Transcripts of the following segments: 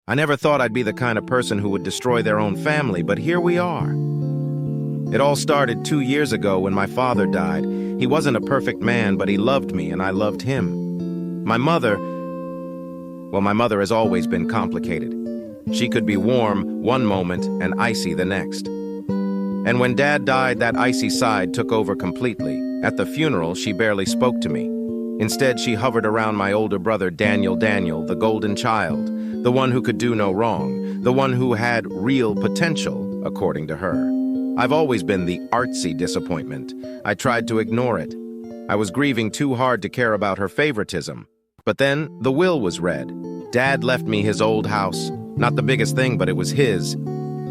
I never thought I'd be the kind of person who would destroy their own family, but here we are. It all started 2 years ago when my father died. He wasn't a perfect man, but he loved me and I loved him. My mother has always been complicated. She could be warm one moment and icy the next. And when Dad died, that icy side took over completely. At the funeral, she barely spoke to me. Instead, she hovered around my older brother, Daniel, the golden child, the one who could do no wrong, the one who had real potential, according to her. I've always been the artsy disappointment. I tried to ignore it. I was grieving too hard to care about her favoritism. But then, the will was read. Dad left me his old house. Not the biggest thing, but it was his.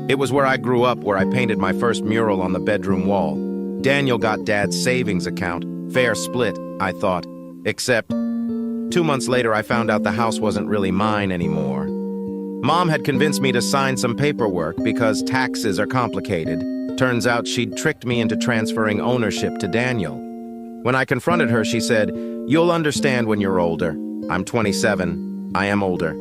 It was where I grew up, where I painted my first mural on the bedroom wall. Daniel got Dad's savings account. Fair split, I thought. Except, 2 months later, I found out the house wasn't really mine anymore. Mom had convinced me to sign some paperwork because taxes are complicated. Turns out she'd tricked me into transferring ownership to Daniel. When I confronted her, she said, "You'll understand when you're older." I'm 27. I am older.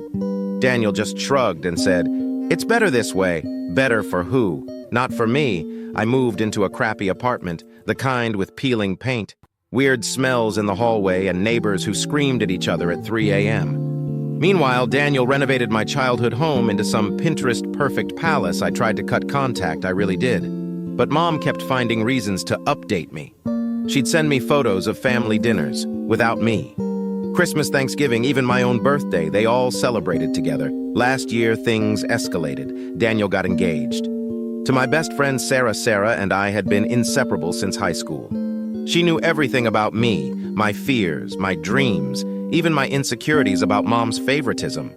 Daniel just shrugged and said, "It's better this way." Better for who? Not for me. I moved into a crappy apartment, the kind with peeling paint, weird smells in the hallway, and neighbors who screamed at each other at 3 a.m. Meanwhile, Daniel renovated my childhood home into some Pinterest-perfect palace. I tried to cut contact, I really did. But Mom kept finding reasons to update me. She'd send me photos of family dinners, without me. Christmas, Thanksgiving, even my own birthday, they all celebrated together. Last year, things escalated. Daniel got engaged. To my best friend Sarah and I had been inseparable since high school. She knew everything about me, my fears, my dreams, even my insecurities about Mom's favoritism.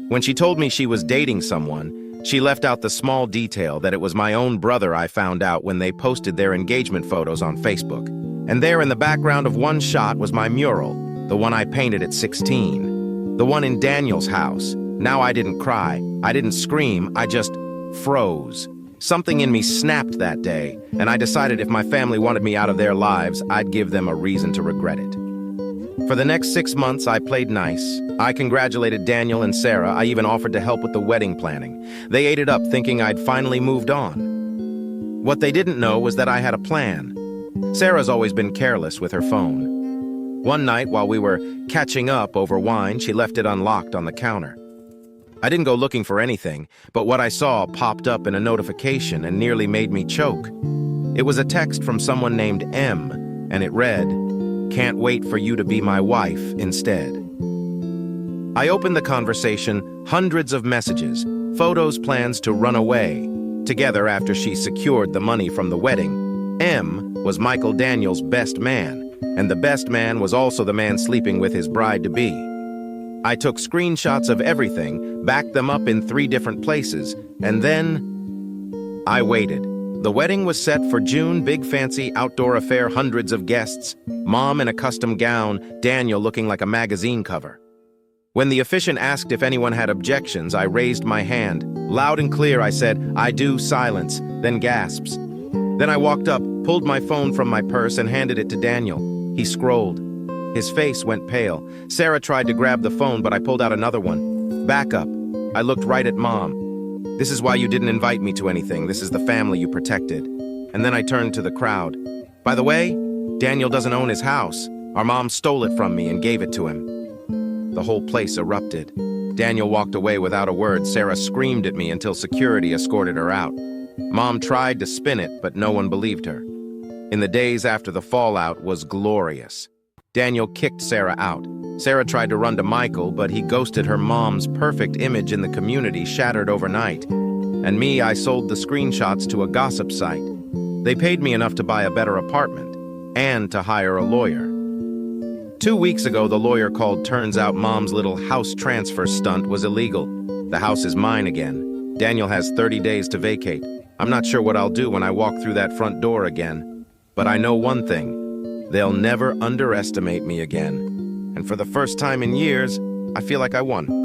When she told me she was dating someone, she left out the small detail that it was my own brother. I found out when they posted their engagement photos on Facebook. And there in the background of one shot was my mural, the one I painted at 16. The one in Daniel's house. Now I didn't cry. I didn't scream. I just froze. Something in me snapped that day, and I decided if my family wanted me out of their lives, I'd give them a reason to regret it. For the next 6 months, I played nice. I congratulated Daniel and Sarah. I even offered to help with the wedding planning. They ate it up, thinking I'd finally moved on. What they didn't know was that I had a plan. Sarah's always been careless with her phone. One night, while we were catching up over wine, she left it unlocked on the counter. I didn't go looking for anything, but what I saw popped up in a notification and nearly made me choke. It was a text from someone named M, and it read, "Can't wait for you to be my wife instead." I opened the conversation, hundreds of messages, photos, plans to run away. Together after she secured the money from the wedding. M was Michael Daniel's best man, and the best man was also the man sleeping with his bride-to-be. I took screenshots of everything, backed them up in 3 different places, and then I waited. The wedding was set for June, big fancy outdoor affair, hundreds of guests, Mom in a custom gown, Daniel looking like a magazine cover. When the officiant asked if anyone had objections, I raised my hand. Loud and clear, I said, "I do," silence, then gasps. Then I walked up, pulled my phone from my purse and handed it to Daniel. He scrolled. His face went pale. Sarah tried to grab the phone, but I pulled out another one. Back up. I looked right at Mom. "This is why you didn't invite me to anything. This is the family you protected." And then I turned to the crowd. "By the way, Daniel doesn't own his house. Our mom stole it from me and gave it to him." The whole place erupted. Daniel walked away without a word. Sarah screamed at me until security escorted her out. Mom tried to spin it, but no one believed her. In the days after, the fallout was glorious. Daniel kicked Sarah out. Sarah tried to run to Michael, but he ghosted her. Mom's perfect image in the community shattered overnight. And me, I sold the screenshots to a gossip site. They paid me enough to buy a better apartment and to hire a lawyer. 2 weeks ago, the lawyer called. Turns out Mom's little house transfer stunt was illegal. The house is mine again. Daniel has 30 days to vacate. I'm not sure what I'll do when I walk through that front door again. But I know one thing. They'll never underestimate me again. And for the first time in years, I feel like I won.